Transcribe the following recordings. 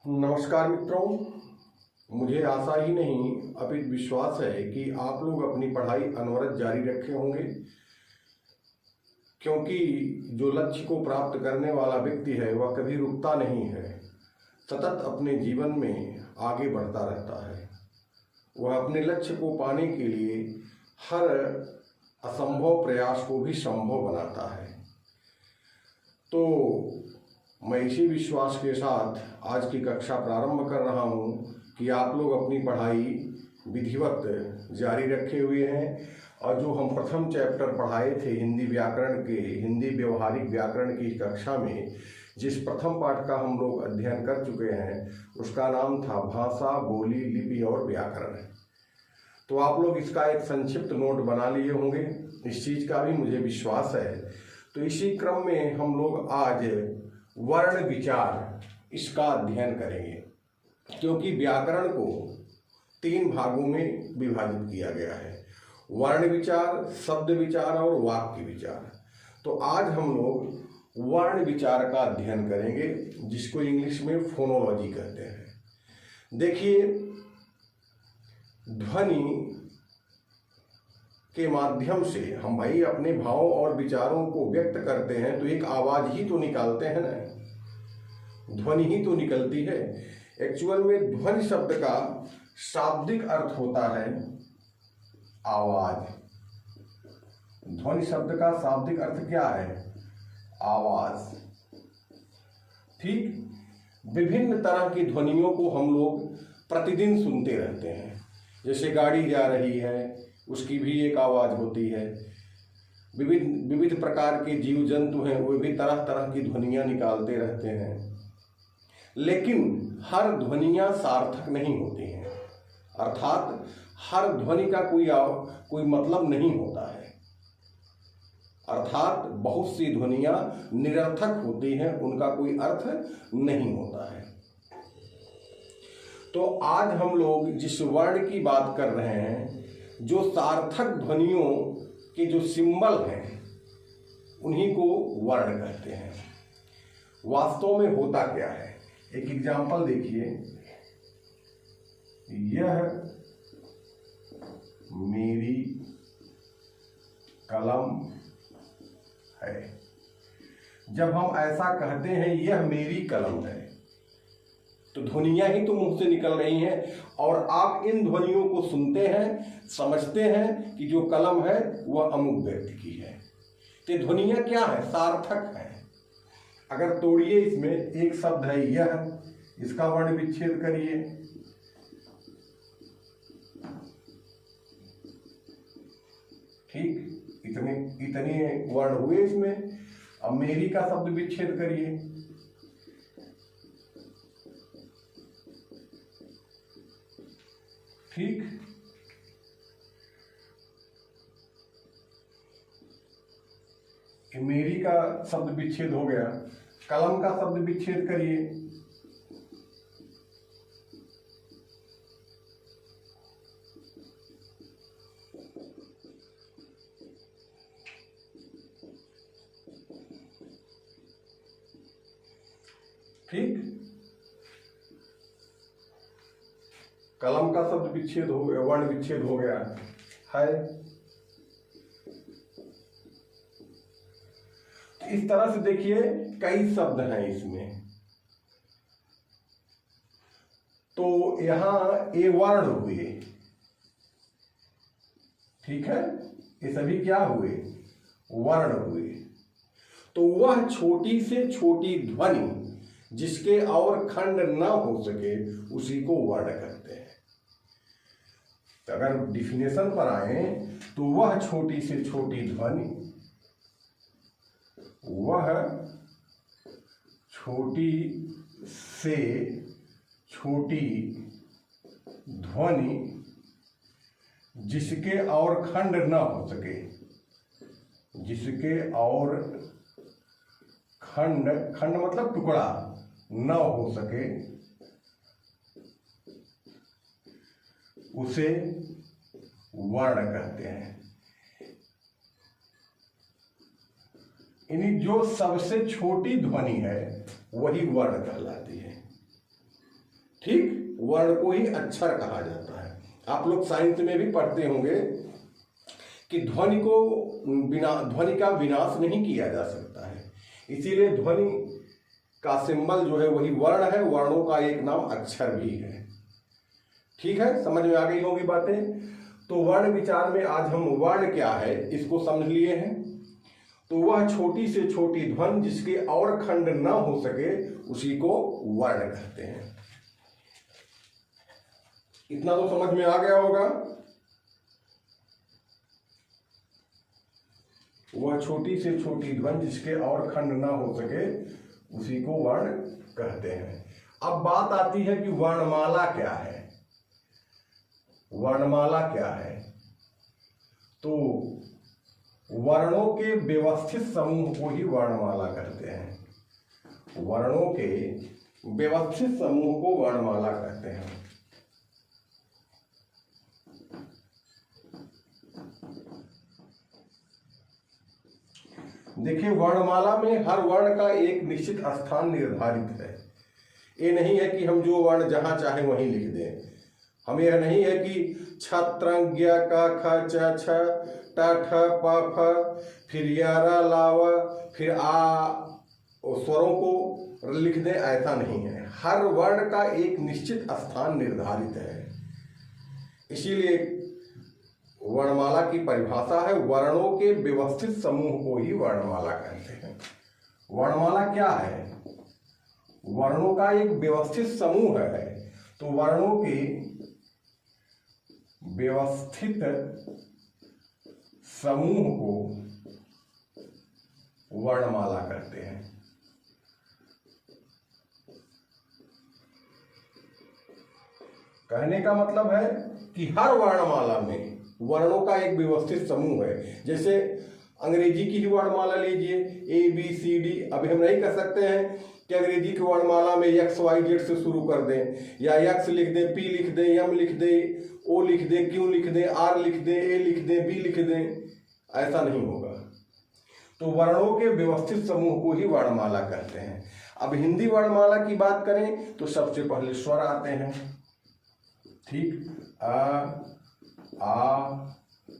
नमस्कार मित्रों, मुझे आशा ही नहीं अपितु विश्वास है कि आप लोग अपनी पढ़ाई अनवरत जारी रखे होंगे, क्योंकि जो लक्ष्य को प्राप्त करने वाला व्यक्ति है वह कभी रुकता नहीं है, सतत अपने जीवन में आगे बढ़ता रहता है। वह अपने लक्ष्य को पाने के लिए हर असंभव प्रयास को भी संभव बनाता है। तो मैं इसी विश्वास के साथ आज की कक्षा प्रारंभ कर रहा हूं कि आप लोग अपनी पढ़ाई विधिवत जारी रखे हुए हैं और जो हम प्रथम चैप्टर पढ़ाए थे हिंदी व्यवहारिक व्याकरण की कक्षा में जिस प्रथम पाठ का हम लोग अध्ययन कर चुके हैं उसका नाम था भाषा, बोली, लिपि और व्याकरण। तो आप लोग इसका एक संक्षिप्त नोट बना लिए होंगे, इस चीज़ का भी मुझे विश्वास है। तो इसी क्रम में हम लोग आज वर्ण विचार इसका अध्ययन करेंगे, क्योंकि व्याकरण को 3 भागों में विभाजित किया गया है: वर्ण विचार, शब्द विचार और वाक्य विचार। तो आज हम लोग वर्ण विचार का अध्ययन करेंगे, जिसको इंग्लिश में फोनोलॉजी कहते हैं। देखिए, ध्वनि के माध्यम से हम भाई अपने भावों और विचारों को व्यक्त करते हैं, तो एक आवाज ही तो निकालते हैं ना, ध्वनि ही तो निकलती है। एक्चुअल में ध्वनि शब्द का शाब्दिक अर्थ होता है आवाज। ध्वनि शब्द का शाब्दिक अर्थ क्या है? आवाज। ठीक, विभिन्न तरह की ध्वनियों को हम लोग प्रतिदिन सुनते रहते हैं। जैसे गाड़ी जा रही है, उसकी भी एक आवाज़ होती है। विविध प्रकार के जीव जंतु हैं, वे भी तरह तरह की ध्वनियाँ निकालते रहते हैं, लेकिन हर ध्वनियाँ सार्थक नहीं होती हैं। अर्थात हर ध्वनि का कोई मतलब नहीं होता है। अर्थात बहुत सी ध्वनियाँ निरर्थक होती हैं, उनका कोई अर्थ नहीं होता है। तो आज हम लोग जिस वर्ण की बात कर रहे हैं, जो सार्थक ध्वनियों के जो सिंबल हैं, उन्हीं को वर्ण कहते हैं। वास्तव में होता क्या है? एक एग्जाम्पल देखिए, यह मेरी कलम है। जब हम ऐसा कहते हैं यह मेरी कलम है, तो ध्वनियां ही तो मुंह से निकल रही हैं, और आप इन ध्वनियों को सुनते हैं, समझते हैं कि जो कलम है वह अमुक व्यक्ति की है। तो ध्वनियां क्या है? सार्थक है। अगर तोड़िए, इसमें एक शब्द है यह, इसका वर्ण विच्छेद करिए, ठीक, इतने वर्ण हुए इसमें। अब मेरी का शब्द विच्छेद करिए, ठीक, मेरी का शब्द विच्छेद हो गया। कलम का शब्द विच्छेद करिए, ठीक, कलम का शब्द विच्छेद हो गया, वर्ण विच्छेद हो गया है। इस तरह से देखिए कई शब्द हैं इसमें। तो यहां ए वर्ण हुए, ठीक है, ये सभी क्या हुए? वर्ण हुए। तो वह छोटी से छोटी ध्वनि जिसके और खंड न हो सके, उसी को वर्ण कहते हैं। तो अगर डिफिनेशन पर आए तो वह छोटी से छोटी ध्वनि, वह छोटी से छोटी ध्वनि जिसके और खंड न हो सके, जिसके और खंड मतलब टुकड़ा न हो सके, उसे वर्ण कहते हैं। यानी जो सबसे छोटी ध्वनि है वही वर्ण कहलाती है। ठीक, वर्ण को ही अक्षर कहा जाता है। आप लोग साइंस में भी पढ़ते होंगे कि ध्वनि का विनाश नहीं किया जा सकता है, इसीलिए ध्वनि का सिंबल जो है वही वर्ण है, वर्णों का एक नाम अक्षर भी है। ठीक है, समझ में आ गई होंगी बातें। तो वर्ण विचार में आज हम वर्ण क्या है इसको समझ लिए हैं। तो वह छोटी से छोटी ध्वनि जिसके और खंड न हो सके उसी को वर्ण कहते हैं। इतना तो समझ में आ गया होगा। वह छोटी से छोटी ध्वनि जिसके और खंड ना हो सके उसी को वर्ण कहते हैं। अब बात आती है कि वर्णमाला क्या है। वर्णमाला क्या है? तो वर्णों के व्यवस्थित समूह को ही वर्णमाला कहते हैं। वर्णों के व्यवस्थित समूह को वर्णमाला कहते हैं। देखिए, वर्णमाला में हर वर्ण का एक निश्चित स्थान निर्धारित है। ये नहीं है कि हम जो वर्ण जहां चाहे वहीं लिख दें। हमें यह नहीं है कि छ त्र ज्ञ क ख च छ ट ठ प फ फिर यारा लाव फिर आ स्वरों को लिख दें, ऐसा नहीं है। हर वर्ण का एक निश्चित स्थान निर्धारित है। इसीलिए वर्णमाला की परिभाषा है वर्णों के व्यवस्थित समूह को ही वर्णमाला कहते हैं। वर्णमाला क्या है? वर्णों का एक व्यवस्थित समूह है। तो वर्णों के व्यवस्थित समूह को वर्णमाला कहते हैं। कहने का मतलब है कि हर वर्णमाला में वर्णों का एक व्यवस्थित समूह है। जैसे अंग्रेजी की ही वर्णमाला लीजिए, ABCD। अभी हम नहीं कह सकते हैं कि अंग्रेजी की वर्णमाला में XYZ से शुरू कर दें, या X लिख दें, P लिख दें, M लिख दें, O लिख दें, Q लिख दें, R लिख दें, A लिख दें, B लिख दें, ऐसा नहीं होगा। तो वर्णों के व्यवस्थित समूह को ही वर्णमाला कहते हैं। अब हिंदी वर्णमाला की बात करें तो सबसे पहले स्वर आते हैं। ठीक, आ,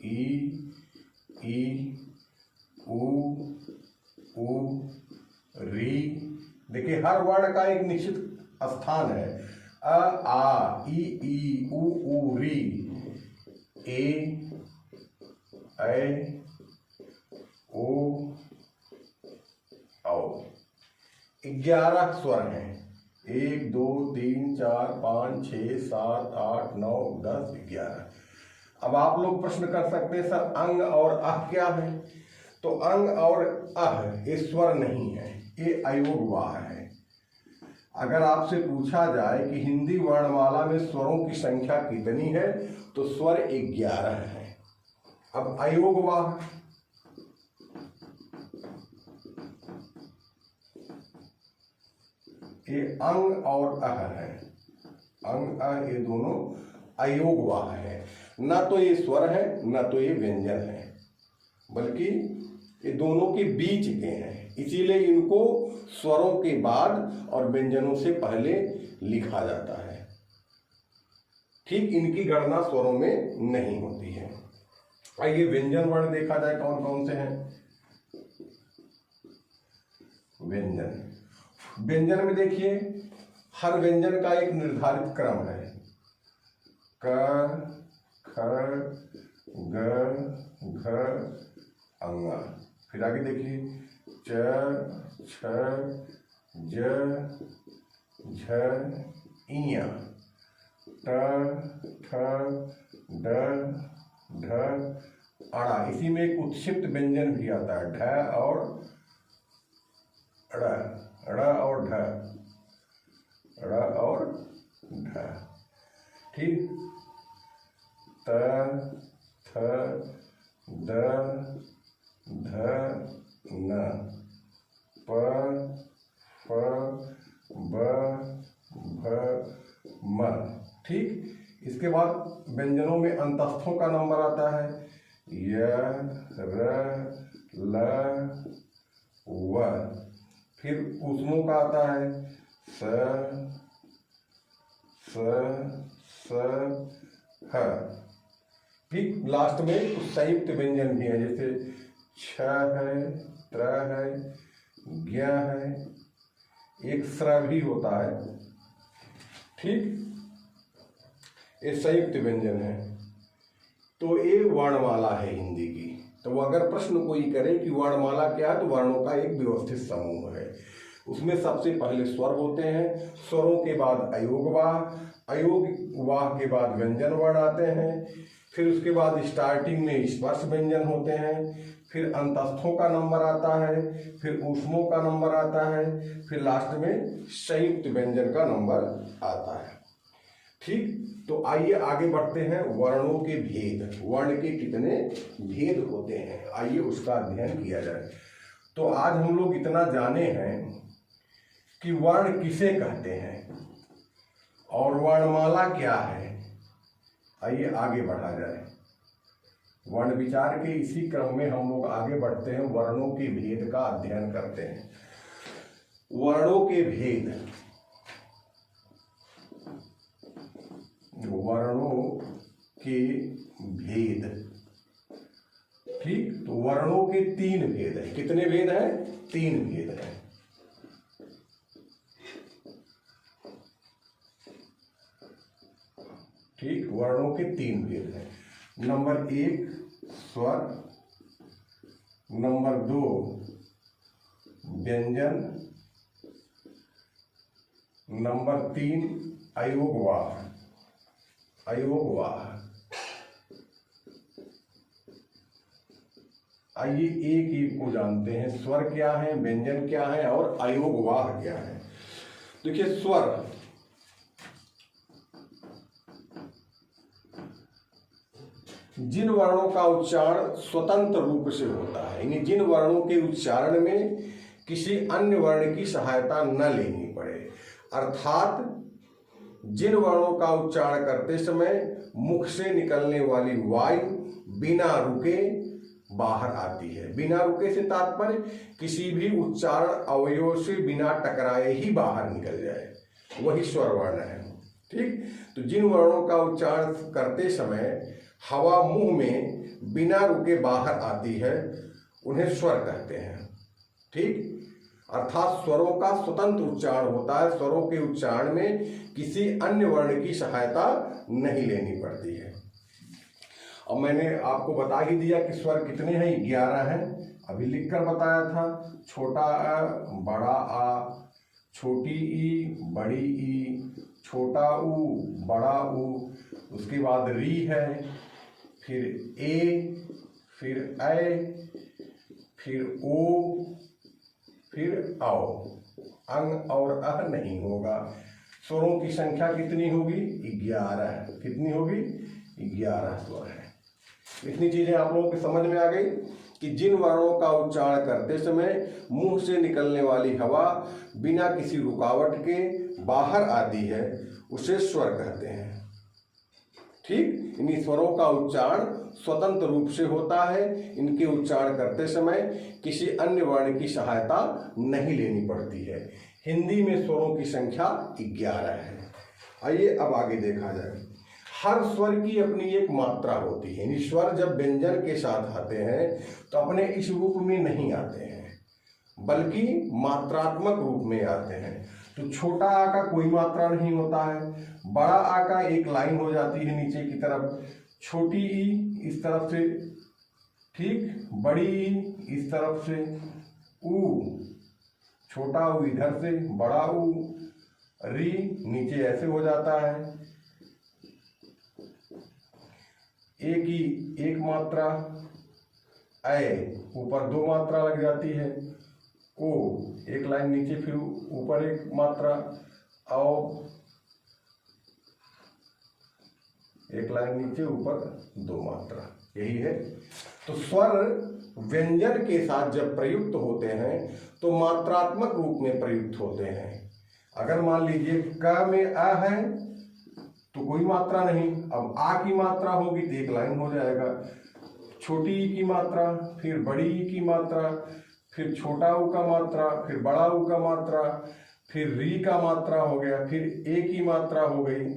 ई, उ, री। देखिए, हर वर्ण का एक निश्चित स्थान है। आ, ई, उ, री, ए, ऐ, ओ, औ। 11 स्वर हैं। 1 2 3 4 5 6 7 8 9 10 11। अब आप लोग प्रश्न कर सकते हैं, सर अंग और अह क्या है? तो अंग और अह ये स्वर नहीं है, ये अयोगवाह है। अगर आपसे पूछा जाए कि हिंदी वर्णमाला में स्वरों की संख्या कितनी है, तो स्वर 11 है। अब अयोगवाह, ये अंग और अह है। अंग अह ये दोनों अयोगवाह है। न तो ये स्वर है न तो ये व्यंजन है, बल्कि ये दोनों के बीच के हैं। इसीलिए इनको स्वरों के बाद और व्यंजनों से पहले लिखा जाता है। ठीक, इनकी गणना स्वरों में नहीं होती है। आइए व्यंजन वर्ण देखा जाए कौन कौन से हैं। व्यंजन, व्यंजन में देखिए हर व्यंजन का एक निर्धारित क्रम है। क, ख, ग, घ, अंगा। फिर आगे देखिए च, छ, ज, झ, इया, ट, ठ, ड, ढ, अड़ा। इसी में एक उत्क्षिप्त व्यंजन भी आता है, ढ और ड़, ड़ और ढ, ड़ और ढ। ठीक, त, थ, द, ध, न, प, फ, ब, भ, म। ठीक, इसके बाद व्यंजनों में अंतस्थों का नंबर आता है य, र, ल, व। फिर ऊष्मों का आता है स, स ह। ठीक लास्ट में कुछ संयुक्त व्यंजन भी हैं, जैसे छ है, त्र है, ज्ञ है, एक स्र भी होता है। ठीक, ये संयुक्त व्यंजन है। तो ये वर्णमाला है हिंदी की। तो अगर प्रश्न कोई करे कि वर्णमाला क्या है, तो वर्णों का एक व्यवस्थित समूह है। उसमें सबसे पहले स्वर होते हैं, स्वरों के बाद अयोगवाह, अयोगवाह के बाद व्यंजन वर्ण आते हैं, फिर उसके बाद स्टार्टिंग में स्पर्श व्यंजन होते हैं, फिर अंतस्थों का नंबर आता है, फिर ऊष्मों का नंबर आता है, फिर लास्ट में संयुक्त व्यंजन का नंबर आता है। ठीक, तो आइए आगे बढ़ते हैं। वर्णों के भेद, वर्ण के कितने भेद होते हैं, आइए उसका अध्ययन किया जाए। तो आज हम लोग इतना जाने हैं कि वर्ण किसे कहते हैं और वर्णमाला क्या है। आइए आगे बढ़ा जाए। वर्ण विचार के इसी क्रम में हम लोग आगे बढ़ते हैं, वर्णों के भेद का अध्ययन करते हैं। वर्णों के भेद, वर्णों के भेद। ठीक, तो वर्णों के तीन भेद हैं। कितने भेद हैं? तीन भेद हैं। ठीक, वर्णों के तीन भेद हैं। नंबर 1 स्वर, नंबर 2 व्यंजन, नंबर 3 अयोगवाह। अयोगवाह। आइए एक एक को जानते हैं। स्वर क्या है, व्यंजन क्या है और अयोगवाह क्या है। देखिए स्वर, जिन वर्णों का उच्चारण स्वतंत्र रूप से होता है, यानी जिन वर्णों के उच्चारण में किसी अन्य वर्ण की सहायता न लेनी पड़े, अर्थात जिन वर्णों का उच्चारण करते समय मुख से निकलने वाली वायु बिना रुके बाहर आती है। बिना रुके से तात्पर्य किसी भी उच्चारण अवयव से बिना टकराए ही बाहर निकल जाए, वही स्वर वर्ण है। ठीक, तो जिन वर्णों का उच्चारण करते समय हवा मुंह में बिना रुके बाहर आती है, उन्हें स्वर कहते हैं। ठीक, अर्थात स्वरों का स्वतंत्र उच्चारण होता है, स्वरों के उच्चारण में किसी अन्य वर्ण की सहायता नहीं लेनी पड़ती है। अब मैंने आपको बता ही दिया कि स्वर कितने हैं, 11 हैं। अभी लिखकर बताया था, छोटा अ, बड़ा आ, छोटी ई, बड़ी ई, छोटा ऊ, बड़ा ऊ, उसके बाद री है, फिर ए, फिर ऐ, फिर ओ, फिर आओ। अंग और अह नहीं होगा। स्वरों की संख्या कितनी होगी? 11। कितनी होगी? 11 स्वर है। इतनी चीजें आप लोगों की समझ में आ गई कि जिन वर्णों का उच्चारण करते समय मुंह से निकलने वाली हवा बिना किसी रुकावट के बाहर आती है, उसे स्वर कहते हैं। ठीक, इन स्वरों का उच्चारण स्वतंत्र रूप से होता है। इनके उच्चारण करते समय किसी अन्य वर्ण की सहायता नहीं लेनी पड़ती है। हिंदी में स्वरों की संख्या 11 है। आइए अब आगे देखा जाए। हर स्वर की अपनी एक मात्रा होती है। स्वर जब व्यंजन के साथ आते हैं तो अपने इस रूप में नहीं आते हैं, बल्कि मात्रात्मक रूप में आते हैं। तो छोटा आ का कोई मात्रा नहीं होता है, बड़ा आ का एक लाइन हो जाती है नीचे की तरफ, छोटी ई इस तरफ से, ठीक, बड़ी ई इस तरफ से, ऊ, छोटा ऊ इधर से, बड़ा ऊ, री नीचे ऐसे हो जाता है, एक ही एक मात्रा, ऐ ऊपर 2 मात्रा लग जाती है, ओ एक लाइन नीचे फिर ऊपर एक मात्रा, आओ एक लाइन नीचे ऊपर 2 मात्रा, यही है। तो स्वर व्यंजन के साथ जब प्रयुक्त होते हैं तो मात्रात्मक रूप में प्रयुक्त होते हैं। अगर मान लीजिए क में अ है तो कोई मात्रा नहीं, अब आ की मात्रा होगी तो एक लाइन हो जाएगा। छोटी ई की मात्रा, फिर बड़ी ई की मात्रा, फिर छोटा ऊ का मात्रा, फिर बड़ा ऊ का मात्रा, फिर री का मात्रा हो गया, फिर ए की मात्रा हो गई,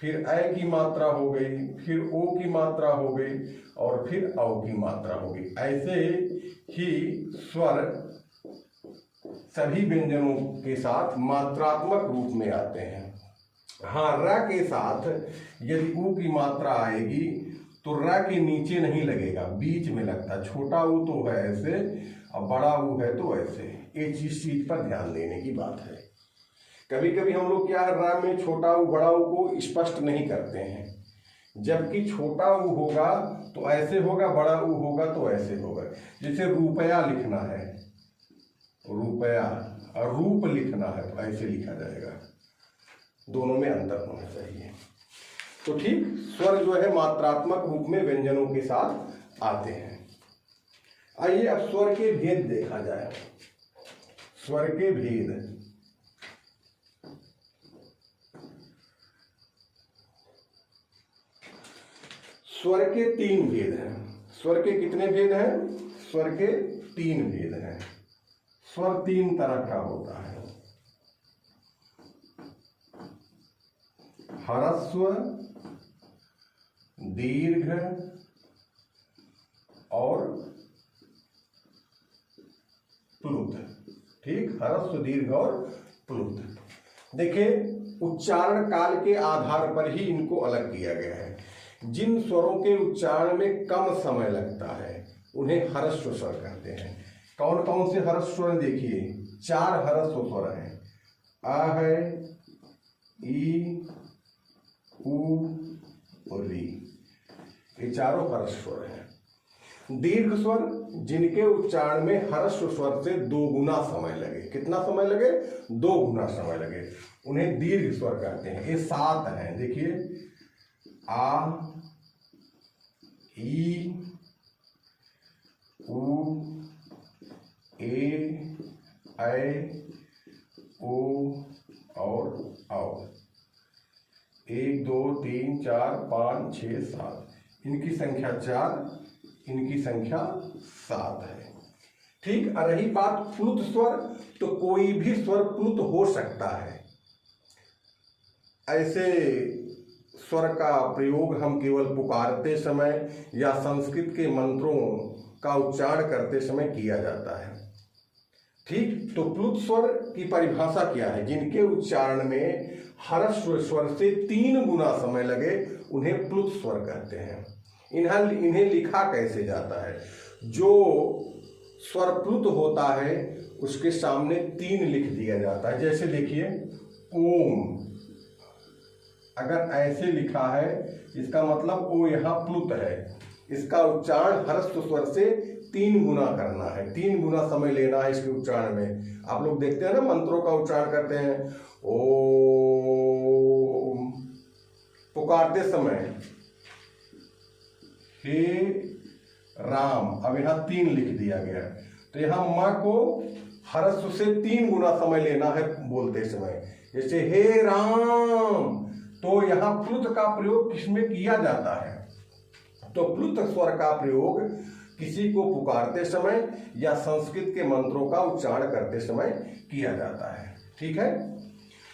फिर ऐ की मात्रा हो गई, फिर ओ की मात्रा हो गई और फिर औ की मात्रा हो गई। ऐसे ही स्वर सभी व्यंजनों के साथ मात्रात्मक रूप में आते हैं। हाँ, र के साथ यदि ऊ की मात्रा आएगी तो र के नीचे नहीं लगेगा, बीच में लगता। छोटा ऊ तो है ऐसे और बड़ा ऊ है तो ऐसे। ये चीज पर ध्यान देने की बात है। कभी कभी हम लोग क्या है, र में छोटा ऊ बड़ा ऊ को स्पष्ट नहीं करते हैं, जबकि छोटा ऊ होगा तो ऐसे होगा, बड़ा ऊ होगा तो ऐसे होगा। जैसे रुपया लिखना है, रुपया, और रूप लिखना है तो ऐसे लिखा जाएगा। दोनों में अंतर होना चाहिए। तो ठीक, स्वर जो है मात्रात्मक रूप में व्यंजनों के साथ आते हैं। आइए अब स्वर के भेद देखा जाए। स्वर के भेद, स्वर के 3 भेद हैं। स्वर के कितने भेद हैं? स्वर के 3 भेद हैं। स्वर 3 तरह का होता है। ह्रस्व, दीर्घ और प्लुत। ठीक, ह्रस्व, दीर्घ और प्लुत। देखिए, उच्चारण काल के आधार पर ही इनको अलग किया गया है। जिन स्वरों के उच्चारण में कम समय लगता है उन्हें ह्रस्व स्वर कहते हैं। कौन कौन से ह्रस्व स्वर? देखिए, 4 ह्रस्व स्वर हैं। आ है, ई, उ और री, ये चारों ह्रस्व स्वर हैं। दीर्घ स्वर, जिनके उच्चारण में ह्रस्व स्वर से 2 गुना समय लगे। कितना समय लगे? 2 गुना समय लगे, उन्हें दीर्घ स्वर कहते हैं। ये 7 हैं। देखिए, आ, ई, उ, ए, ऐ, ओ और औ। 1 2 3 4 5 6 7, इनकी संख्या 4, इनकी संख्या 7 है। ठीक। रही बात प्लुत स्वर, तो कोई भी स्वर प्लुत हो सकता है। ऐसे स्वर का प्रयोग हम केवल पुकारते समय या संस्कृत के मंत्रों का उच्चारण करते समय किया जाता है। ठीक। तो प्लुत स्वर की परिभाषा क्या है? जिनके उच्चारण में ह्रस्व स्वर से 3 गुना समय लगे उन्हें प्लुत स्वर कहते हैं। इन्हें लिखा कैसे जाता है? जो स्वर प्लुत होता है उसके सामने 3 लिख दिया जाता है। जैसे देखिए, ओम, अगर ऐसे लिखा है इसका मतलब ओ यहाँ प्लुत है। इसका उच्चारण ह्रस्व स्वर से 3 गुना करना है, 3 गुना समय लेना है इसके उच्चारण में। आप लोग देखते हैं ना, मंत्रों का उच्चारण करते हैं, ओम, पुकारते समय हे राम, अब यहाँ 3 लिख दिया गया। तो यहाँ माँ को ह्रस्व से 3 गुना समय लेना है बोलते समय। जैसे हे राम, तो यहाँ प्लुत का प्रयोग किसमें किया जाता है? तो प्लुत स्वर का प्रयोग किसी को पुकारते समय या संस्कृत के मंत्रों का उच्चारण करते समय किया जाता है। ठीक है,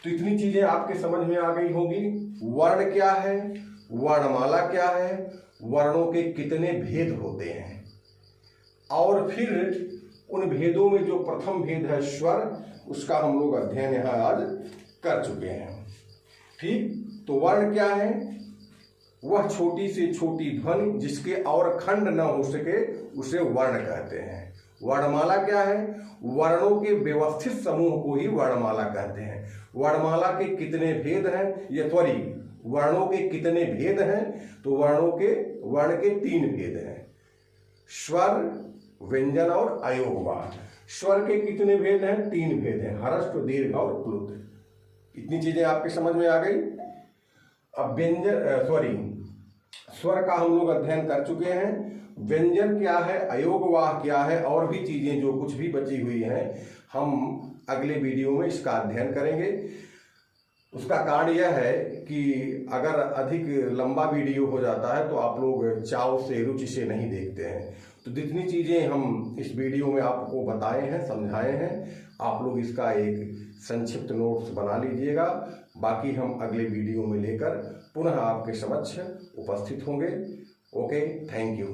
तो इतनी चीजें आपके समझ में आ गई होंगी। वर्ण क्या है, वर्णमाला क्या है, वर्णों के कितने भेद होते हैं, और फिर उन भेदों में जो प्रथम भेद है स्वर, उसका हम लोग अध्ययन यहाँ आज कर चुके हैं। ठीक। तो वर्ण क्या है? वह छोटी से छोटी ध्वनि जिसके और खंड न हो सके उसे वर्ण कहते हैं। वर्णमाला क्या है? वर्णों के व्यवस्थित समूह को ही वर्णमाला कहते हैं। वर्णमाला के कितने भेद हैं? ये सॉरी, वर्णों के कितने भेद हैं? तो वर्ण के 3 भेद हैं, स्वर, व्यंजन और अयोगवाह। स्वर के कितने भेद हैं? 3 भेद हैं, ह्रस्व, दीर्घ और प्लुत। इतनी चीजें आपके समझ में आ गई। अब स्वर का हम लोग अध्ययन कर चुके हैं। व्यंजन क्या है, अयोगवाह क्या है, और भी चीजें जो कुछ भी बची हुई हैं, हम अगले वीडियो में इसका अध्ययन करेंगे। उसका कारण यह है कि अगर अधिक लंबा वीडियो हो जाता है तो आप लोग चाव से, रुचि से नहीं देखते हैं। तो जितनी चीजें हम इस वीडियो में आपको बताए हैं, समझाए हैं, आप लोग इसका एक संक्षिप्त नोट्स बना लीजिएगा। बाकी हम अगले वीडियो में लेकर पुनः आपके समक्ष उपस्थित होंगे। Okay, thank you.